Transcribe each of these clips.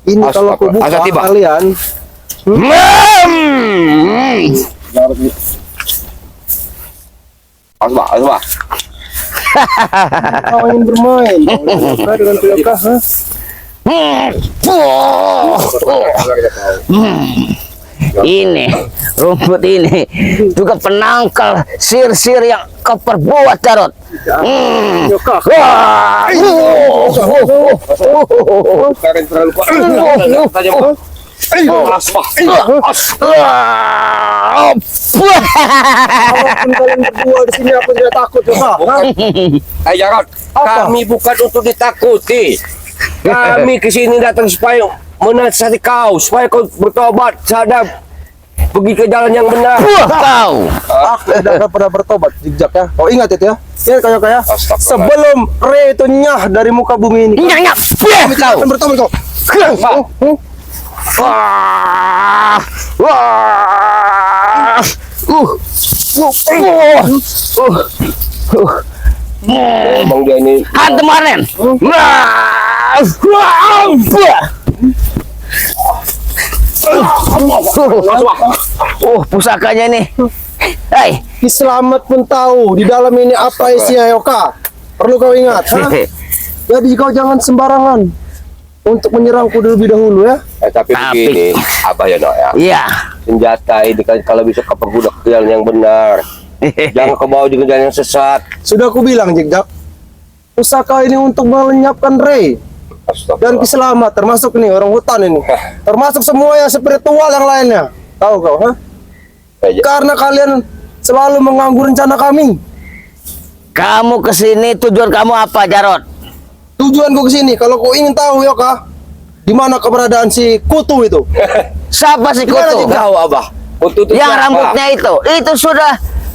Ini kalau aku buka kalian. Asma. Kau ingin bermain dengan Piyoka, ha? Ini rumput ini juga penangkal sir-sir yang kau perbuat, Jarot. Kalian berdua di sini aku tidak takut, Jarot, kami bukan untuk ditakuti. Kami kesini datang supaya menasihati kau, supaya kau bertobat, sadar, pergi ke jalan yang benar. Kau. Aku tidak pernah bertobat, Jigjak ya. Kau ingat itu ya? Ya kayak sebelum Re itu nyah dari muka bumi ini. Nyah. Kau bertobat kau. Emang dia ini Hantu Maren. Pusakanya ini. Hei, Ki Selamat pun tahu di dalam ini apa isinya, Yoka. Perlu kau ingat, ha? Jadi kau jangan sembarangan untuk menyerangku terlebih dahulu ya. tapi begini, apa ya Nok ya? iya. Senjata ini kan kalau bisa kau perbudak ke jalan yang benar. Jangan kau bawa juga jalan yang sesat. Sudah aku bilang, Jigjak. Pusaka ini untuk melenyapkan Re dan Ki Selamat, termasuk nih orang hutan ini. Termasuk semua yang spiritual yang lainnya. Tahu kau, ha? Karena kalian selalu mengganggu rencana kami. Kamu kesini tujuan kamu apa, Jarot? Tujuanku kesini, kalau kau ingin tahu, Yoka, di mana keberadaan si Kutu itu? Siapa si Kutu? Tahu Abah. Kutu itu Yang siapa? rambutnya itu sudah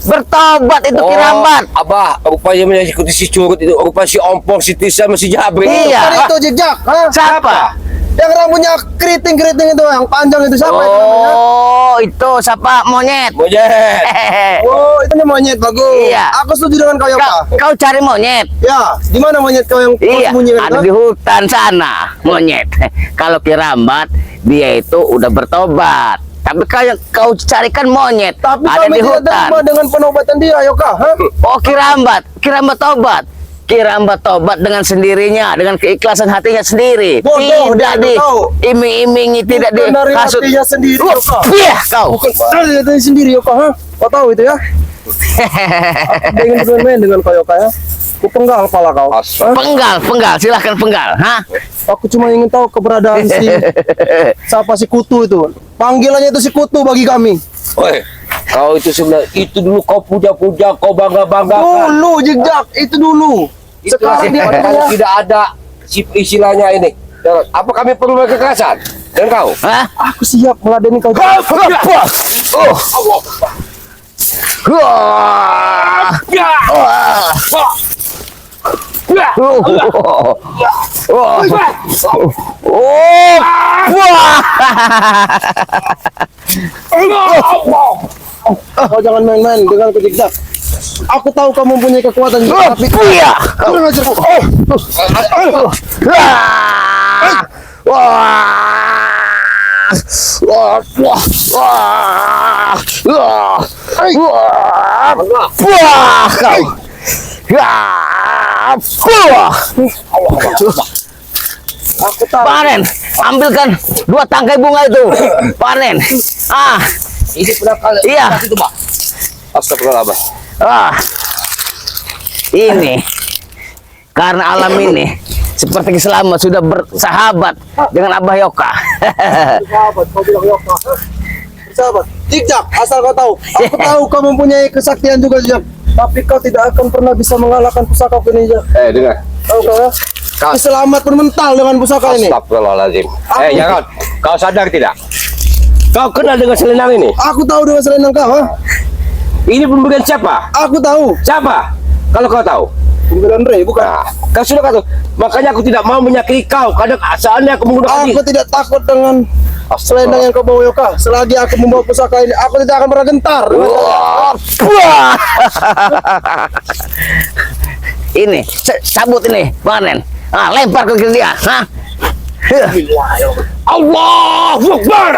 bertobat, itu Kirambat. Abah, rupanya mengikuti si curut itu, rupanya si Ompong, si Tisa, si Jabri. Iya. Bukan itu, Jigjak, ha? Siapa? Yang rambutnya keriting-keriting itu, yang panjang itu siapa itu namanya? Oh, itu siapa? Monyet. Monyet. Oh, itu monyet, bagus. Iya. Aku setuju dengan kau, Yoka. Kau cari monyet. Ya, di mana monyet kau yang Iya, sembunyikan ada itu? di hutan sana, monyet. Kalau Kirambat, dia itu udah bertobat. Tapi kau carikan monyet, Tapi ada kami di tidak hutan. terima dengan penobatan dia, Yoka. Ha? Oh, Kirambat tobat. Kirambat tobat dengan sendirinya, dengan keikhlasan hatinya sendiri. Bodoh, Tidak dia tahu. diiming-imingi, tidak Bukan dari dihasut. hatinya sendiri, Yoka. Iya, kau. Bukan dari hatinya sendiri, Yoka. Ha? Kau tahu itu ya? Aku ingin bermain dengan kau, Yoka ya. Ku penggal kepala kau. Ha? Penggal, silahkan penggal. Hah? Aku cuma ingin tahu keberadaan siapa si Kutu itu. Panggilannya itu si Kutu bagi kami. Woi, kau itu sebenarnya itu dulu kau puja-puja, kau bangga-banggakan. Dulu, Jigjak, itu dulu. Sekarang dia kalau punya. tidak ada istilahnya ini. Apa kami perlu kekerasan? Dan kau? Hah? Aku siap meladeni kau. Kau jangan main-main dengan ku, Jigjak. Aku tahu kamu mempunyai kekuatan, tapi Iya. kurang ajar kau. Aku tahu. Panen, ambilkan 2 tangkai bunga itu. Panen. Ini pernah kali. Iya. Itu, Pak. Astagfirullah. Ini karena alam ini seperti Ki Selamat sudah bersahabat dengan Abah Yoka. Sahabat, kau bilang Yoka. Sahabat, Jigjak, asal kau tahu. Aku tahu kau mempunyai kesaktian juga, Jigjak. Tapi kau tidak akan pernah bisa mengalahkan pusaka ini, Jigjak. Dengar. Tahu kau ya? Ki Selamat pun mental dengan pusaka ini. Astagfirullahaladzim. Jangan. Kau sadar tidak? Kau kenal dengan selendang ini? Aku tahu dengan selendang kau, ha? Ini pemberian siapa? Aku tahu. Siapa? Kalau kau tahu. Pemberian Re, bukan? Nah, kau sudah kata. Makanya aku tidak mau menyakiti kau. Kadang seandainya aku menggunakan Aku tidak takut dengan selendang yang kau bawa, Yoka. Selagi aku membawa pusaka ini, aku tidak akan pernah gentar. Ini cabut ini, panen. Lempar ke dia. Allahu Akbar.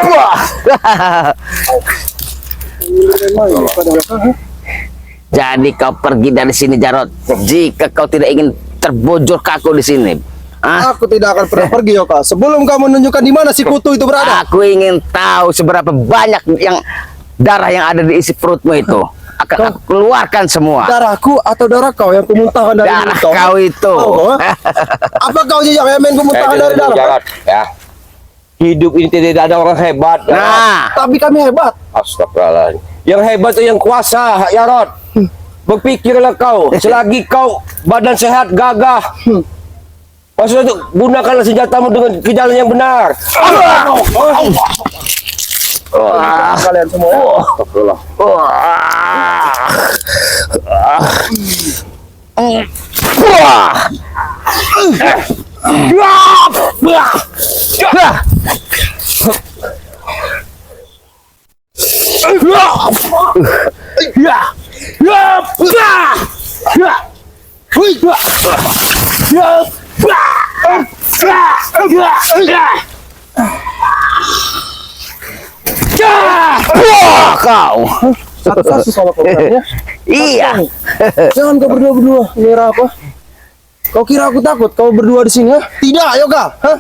Jadi kau pergi dari sini Jarot. Jika kau tidak ingin terbojor kaku di sini. Ah, Aku tidak akan pernah pergi Yoka sebelum kamu menunjukkan di mana si kutu itu berada. aku ingin tahu seberapa banyak yang darah yang ada di isi perutmu itu. Akan aku keluarkan semua. Darahku atau darah kau yang kumuntahkan dari Darah mulut kau? kau itu. Oh, apa kau jejak yang main kumuntahkan dari darah? Jarot, ya. Hidup ini tidak ada orang hebat. Jarot. Nah, Tapi kami hebat. Astagfirullahaladzim. Yang hebat itu yang kuasa, Jarot. Berpikirlah kau, selagi kau badan sehat, gagah. Maksudnya itu, gunakanlah senjatamu dengan ke jalan yang benar. Kalian semua ya. Astagfirullah. kau. Satu-satu sama kau ya. Iya. Jangan kau berdua-berdua. Merah apa? Kau kira aku takut kau berdua di sini ya? Tidak, Yoga. Hah?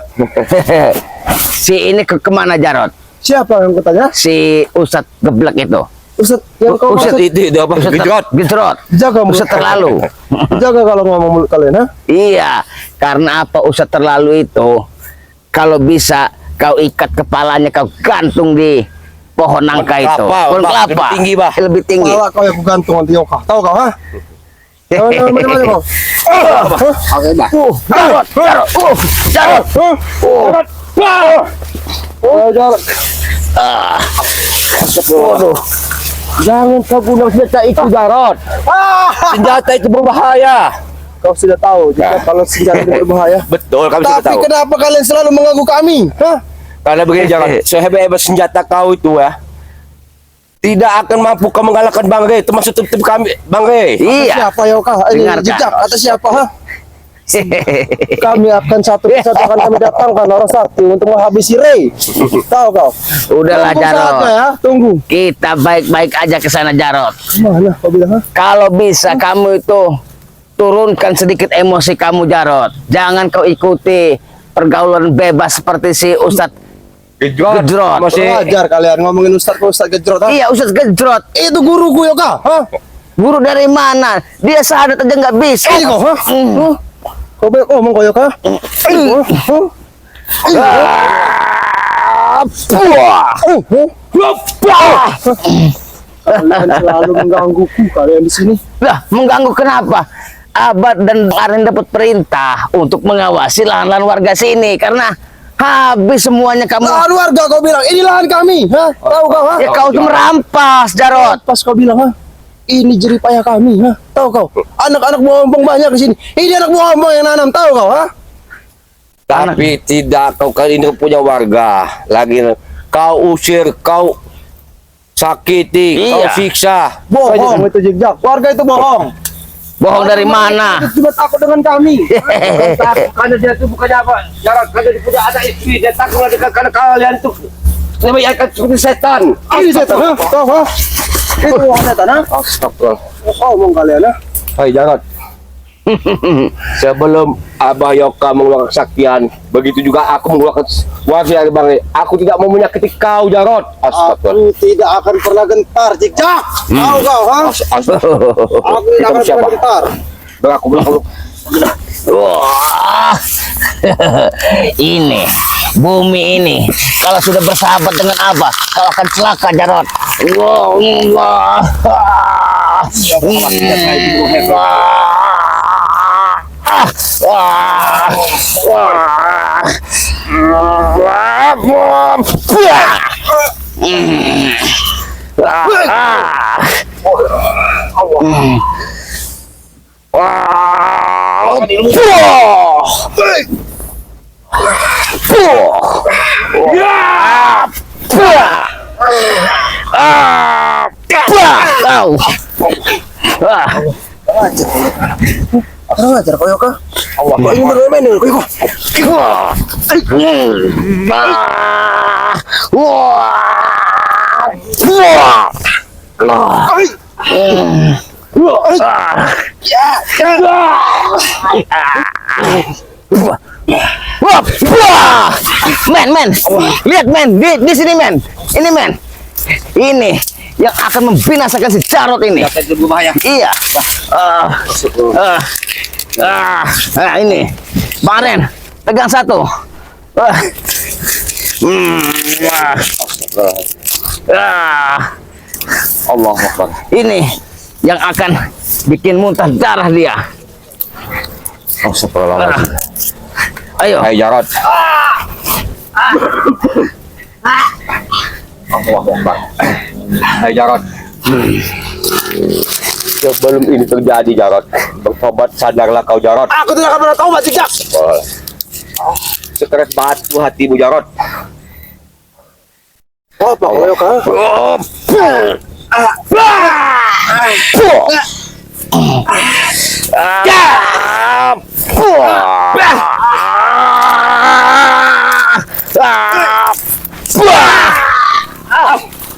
Si ini kemana Jarot? Siapa yang kutanya? Si Ustadz Geblek itu. Ustaz, yang kau Ustaz maksud? Itu apa? Gejrot. Gejrot. Jaga mulut. Ustadz terlalu. Jaga kalau ngomong mulut kalian, ha? Iya, karena apa Ustadz terlalu itu? Kalau bisa kau ikat kepalanya, kau gantung di pohon nangka itu. kelapa, Pohon Bah. kelapa. Lebih tinggi, Bah. Lebih tinggi. Kepala kau yang aku gantung nanti Yoga. Tahu kau, ha? Mana kau? Oke, Bah. Jarot, Jarot, Jarot. Jarot. Waduh. Jangan kau guna senjata itu, Jarot. Senjata itu berbahaya. Kau sudah tahu jika kalau senjata itu berbahaya. Betul, kami sudah Tapi tahu. kenapa kalian selalu mengganggu kami? Hah? Karena begini, Jarot. Sehebat-hebat senjata kau itu ya, tidak akan mampu kau mengalahkan Bang Rey, termasuk tim kami, Bang Rey. Iya. Siapa Yoga? Ini Dengarkan. jejak atas siapa? Ha? Kami akan satu persatu akan kami datangkan orang sakti untuk menghabisi Ray. Tahu kau? Udahlah Tunggu saja Jarot. ya, tunggu. Kita baik-baik aja ke sana Jarot. Mana kau bilang? Ha? Kalau bisa kamu itu turunkan sedikit emosi kamu Jarot. Jangan kau ikuti pergaulan bebas seperti si Ustadz Gejrot. Masih Wajar kalian ngomongin Ustaz ke Ustaz Gejrot. Ha? Iya Ustadz Gejrot. Itu guruku Yoga. Ha? Guru dari mana? Dia sahadat aja nggak bisa. Ini kau, ha? Kau baik ngomong kau Yoga. Kalian selalu menggangguku kalian di sini. Lah, mengganggu kenapa? Abad dan Arin dapat perintah untuk mengawasi lahan-lahan warga sini karena habis semuanya kamu. Lahan warga kau bilang, ini lahan kami. Ha? Tahu kau? Ha? Ya kau tuh merampas, Jarot. Pas kau bilang, ha? Ini jeripayah kami, ha? Tahu kau? Anak-anak buah ompong banyak di sini. Ini anak buah ompong yang nanam, tahu kau? Ha? tapi tidak, kau kali ini punya warga lagi. Kau usir, kau sakiti, kau Iya. siksa. Bohong itu jejak. Warga itu bohong. Bohong dari mana? Cuma takut dengan kami. Karena dia itu bukannya apa, Jarot, karena dia punya anak istri, dia takut karena kalian tuh lebih akan seperti setan. Ini setan, ha? Tahu, ha? Itu setan, ha? Astagfirullah. Kau ngomong kalian, ha? Hai Jarot. Sebelum Abah Yoka mengeluarkan kesaktian, begitu juga aku mengeluarkan wasiat dari Bang Rey. Aku tidak mau menyakiti kau, Jarot. Astagfirullah. Aku tidak akan pernah gentar, jejak. Tahu kau, ha? Aku tidak akan pernah gentar. Aku bilang, Wah. Ini bumi ini kalau sudah bersahabat dengan Abah, kau akan celaka Jarot. Wah, wah. Kurang ajar kau, Yoka. Allah. Ini bermain dengan kau. Men, lihat men, di sini men, ini men, ini yang akan membinasakan si Jarot ini. Itu berbahaya. Iya. Ini, Bang Ren, pegang satu. Allah Akbar. Ini yang akan bikin muntah darah dia. Astagfirullahaladzim. Ayo. Hai Jarot. Allah Akbar. Hai Jarot. Sebelum ini terjadi Jarot, bertobat sadarlah kau Jarot. Aku tidak akan pernah taubat tidak. Sekeras batu hatimu Jarot. Oh, Pak Loyok, ha?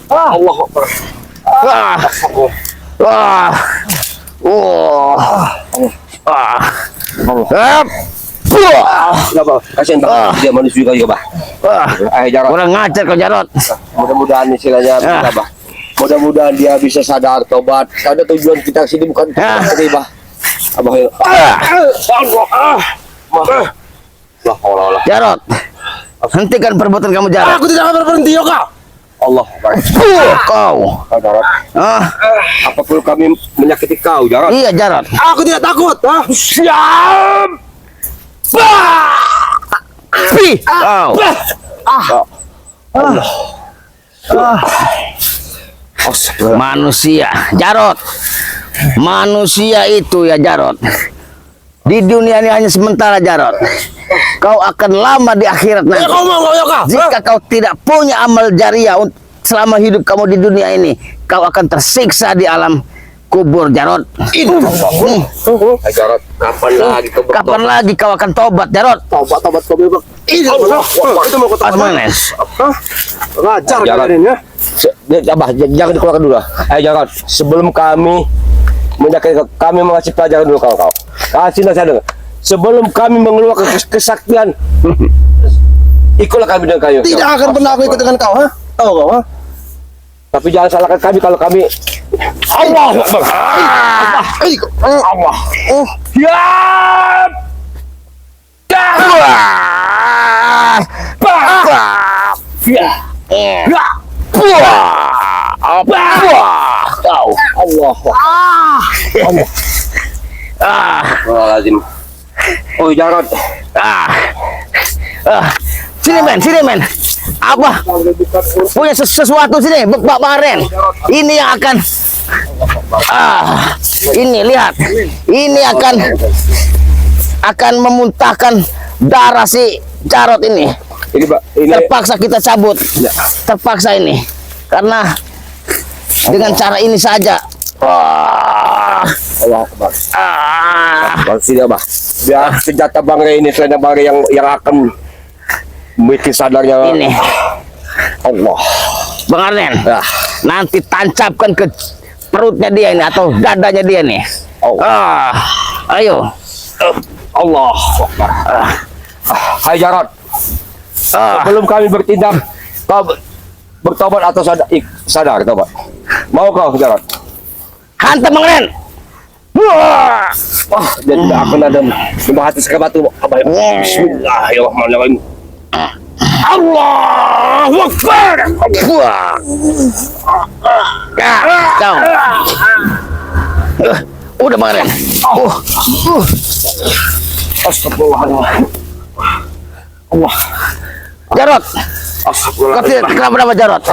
Allah Akbar. Kenapa? Kasihan Bang. Dia manusia kali Bah. Hai Jarot. Kurang ngajar kau Jarot. Mudah-mudahan istilahnya Bah. Mudah-mudahan dia bisa sadar tobat. Karena tujuan kita sini bukan tadi Bah. Abah. Allah. Jarot, hentikan perbuatan kamu Jarot. Aku tidak akan berhenti, Yoka. Allah. Kau. Jarot. Apa perlu kami menyakiti kau Jarot? Iya Jarot. Aku tidak takut, ha? Siap. Kau. Manusia, Jarot. Manusia itu ya Jarot. Di dunia ini hanya sementara Jarot. Kau akan lama di akhirat nanti. Kau mau, Yoka? Jika kau tidak punya amal jariah selama hidup kamu di dunia ini, kau akan tersiksa di alam kubur Jarot. Hai Jarot, kapan lagi kau Kapan lagi kau akan tobat Jarot? Tobat kau bilang. Allah. Itu mau kau tobat. Asmanes. Ngajar Jarot. kalian ya. Abah, jangan dikeluarkan dulu. Hai Jarot, sebelum kami menyakiti kami mengasih pelajaran dulu kau. Kasih nasihat. Sebelum kami mengeluarkan kesaktian, ikutlah kami dengan kayu. Tidak akan pernah aku ikut dengan kau, ha? Tahu kau, ha? Tapi jangan salahkan kami kalau kami Allah. Allah. Oh, Siap. Lazim. Oh Jarot. Sini men. Abah punya sesuatu sini, Bang Ren. Ini yang akan ini lihat. Ini akan memuntahkan darah si Jarot ini. Ini Pak, ini Terpaksa kita cabut. Terpaksa ini. Karena dengan cara ini saja. Allah Akbar. Bang sini Abah. Biar senjata Bang Re ini senjata Bang Re yang akan bikin sadarnya Ini Allah. Bang Arnen, nanti tancapkan ke perutnya dia ini atau dadanya dia nih. Ayo. Allah Akbar. Hai Jarot. Sebelum kami bertindak, kau bertobat atau sadar tobat? Mau kau Jarot? Hantam Bang Ren. Dan tidak akan ada membahas ke batu. Bismillahirrahmanirrahim. Allahu Akbar. Kau. Udah Bang Ren. Astagfirullahaladzim. Allah. Jarot. Kau Astagfirullahaladzim. tidak kenapa Jarot?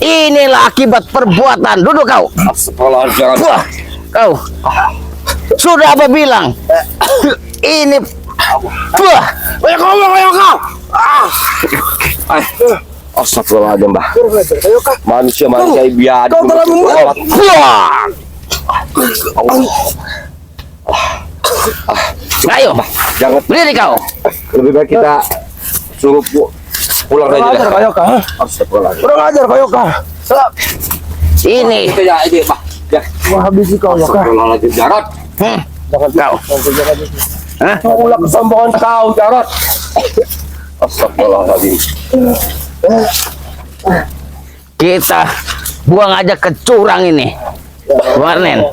Inilah akibat perbuatan. Duduk kau. Astagfirullahaladzim. Kau. Sudah apa bilang? Ini banyak ngomong kayak kau. Astagfirullahaladzim, Mbah. Manusia biar. Kau telah membuat. Ayo, Jangan, berdiri kau. lebih baik kita suruh pulang Kurang saja ajar dah. kayo ka, ha? Astagfirullahaladzim. Kurang ajar kayo ka. Selap. Ini. Itu ya, ini bah. Ya. Mahabisi kau ya ka. Astagfirullahaladzim, Jarot. Jangan Kau. Hah? Ulang kesombongan kau, Jarot. Astagfirullahaladzim. Kita buang aja ke curang ini. Warnen.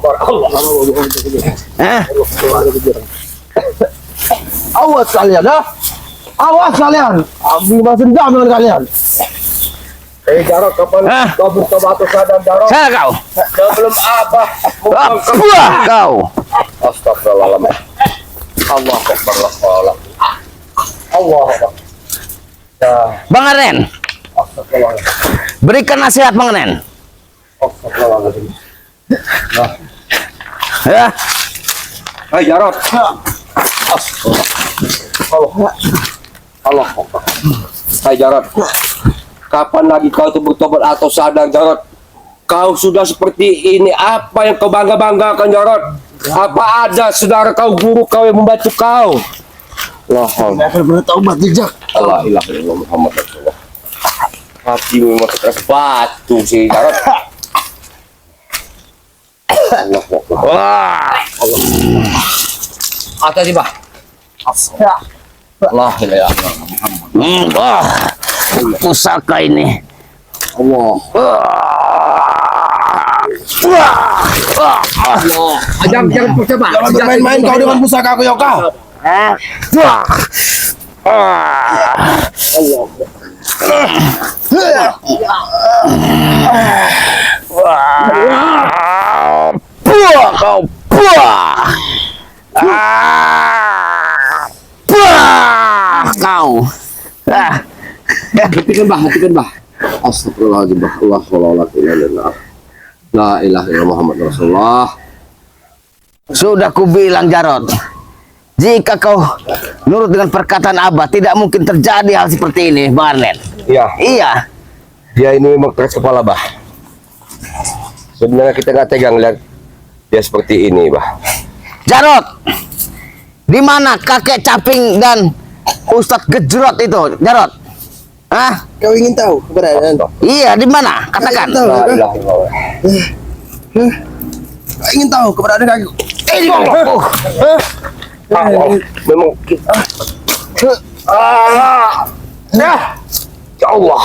Hah? Awas kalian, ha? Awas kalian. Abdi masih dendam dengan kalian. Jarot, kapan Hah? kau buka batu sadar, Jarot? Sana kau. Sebelum Abah Buah kau. Astagfirullahaladzim. Allah Akbar, Allah. Allah. Ya, Bang Arnen, astagfirullahaladzim. berikan nasihat Bang Arnen. Astagfirullahaladzim. Ya. Hai Jarot. Allah. Allah Akbar. Hai Jarot. Kapan lagi kau itu bertobat atau sadar, Jarot? Kau sudah seperti ini. Apa yang kau bangga-banggakan, Jarot? Apa ada saudara kau, guru kau yang membantu kau? Allah Akan bertobat jejak. Allah ilaha illallah Muhammad Rasulullah. Hati memang keras batu sih, Jarot. Allah Akbar. Wah. Atas sih, Bah. Ya. Allah ilaha illallah Muhammad. Wah. Pusaka ini. Allah. Allah. Jangan coba. Jangan bermain-main kau dengan pusaka aku, Yoka. Buah kau. Buah. Buah kau. Hentikan bah. Astagfirullahaladzim, bah. Allah la ilaha illallah Muhammad Rasulullah. Sudah kubilang Jarot, jika kau nurut dengan perkataan Abah, tidak mungkin terjadi hal seperti ini, Bang Arnen. Iya, Iya. dia ini memang keras kepala, bah. Sebenarnya kita nggak tegang lihat dia seperti ini, bah. Jarot, di mana kakek Caping dan Ustadz Gejrot itu, Jarot? Hah? Kau ingin tahu keberadaan? Iya, di mana? Katakan. Tahu. La ilaha illallah. Kau ingin tahu keberadaan kaki? Memang kita. Ya Allah.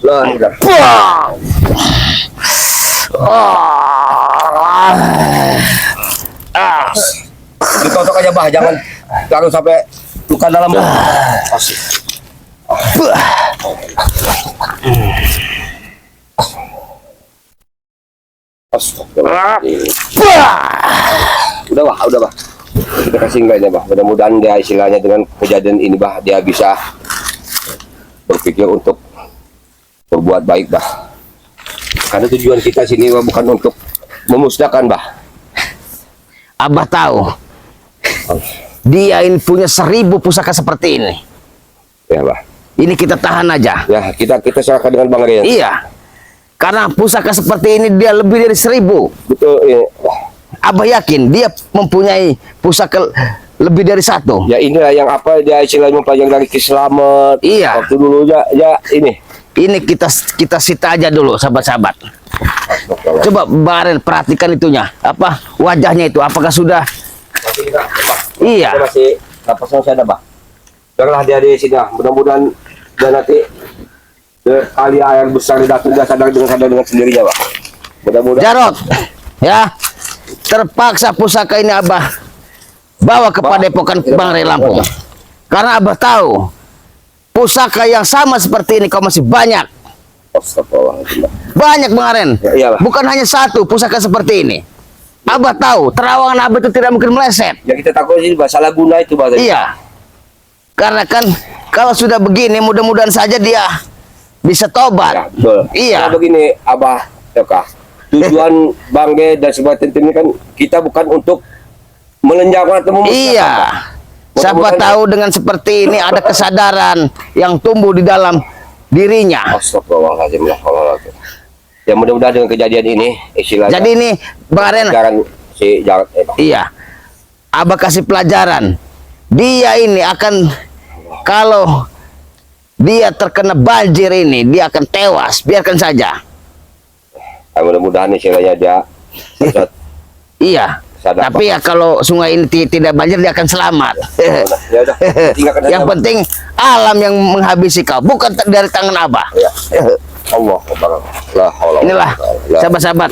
La ilaha. Ditotok aja, bah, jangan taruh sampai luka dalam. Astagfirullahaladzim. Udah bah. Kita kasih enggaknya, bah. Mudah-mudahan dia istilahnya dengan kejadian ini, bah, dia bisa berpikir untuk berbuat baik, bah. Karena tujuan kita sini, bah, bukan untuk memusnahkan, bah. Abah tahu, dia ini punya 1000 pusaka seperti ini. Ya, bah. Ini kita tahan aja. Ya, kita serahkan dengan Bang Rian. Iya. Karena pusaka seperti ini dia lebih dari 1000. Betul, ya. Abah yakin dia mempunyai pusaka lebih dari 1. Ya inilah yang apa dia istilahnya mempelajari dari Kiselamet. Iya. Waktu dulu ya ini. Ini kita sita aja dulu, sahabat-sahabat. Coba Baren perhatikan itunya. Apa wajahnya itu? Apakah sudah? Iya. Kita masih napasnya masih ada, bah. Biarlah dia di sini, ah. Mudah-mudahan dia nanti kali air besar datang dia sadar dengan sendirinya, bah. Mudah-mudahan. Jarot, ya. Terpaksa pusaka ini Abah bawa ke Padepokan Bang Ray Lampung. Karena Abah tahu pusaka yang sama seperti ini kau masih banyak. Astagfirullahaladzim. Banyak Bang Aren. Ya, iyalah. Bukan hanya 1 pusaka seperti ini. Abah tahu terawangan Abah itu tidak mungkin meleset. Ya kita takut ini, bah, salah guna itu, bah. Iya. Karena kan kalau sudah begini mudah-mudahan saja dia bisa tobat. Ya, betul. Iya. Karena begini, Abah, ya, Kak. Tujuan Bang Ge dan sebuah tim ini kan kita bukan untuk melenjakkan atau memusnahkan. Iya. Siapa Mudah-mudahan- tahu dengan seperti ini ada kesadaran yang tumbuh di dalam dirinya. Astagfirullahaladzim. Ya mudah-mudahan dengan kejadian ini istilahnya. Jadi ini Bang Aren, Jangan si Jarod. iya. Abah kasih pelajaran. Dia ini akan, kalau dia terkena banjir ini, dia akan tewas. Biarkan saja. Mudah-mudahan istilahnya dia Iya. sadar. Tapi ya kalau sungai ini tidak banjir, dia akan selamat. Ya udah, tinggalkan aja. Yang penting alam yang menghabisi kau, bukan dari tangan Abah. Ya. Allah Akbar. La haula wala Inilah quwwata illa billah. sahabat-sahabat.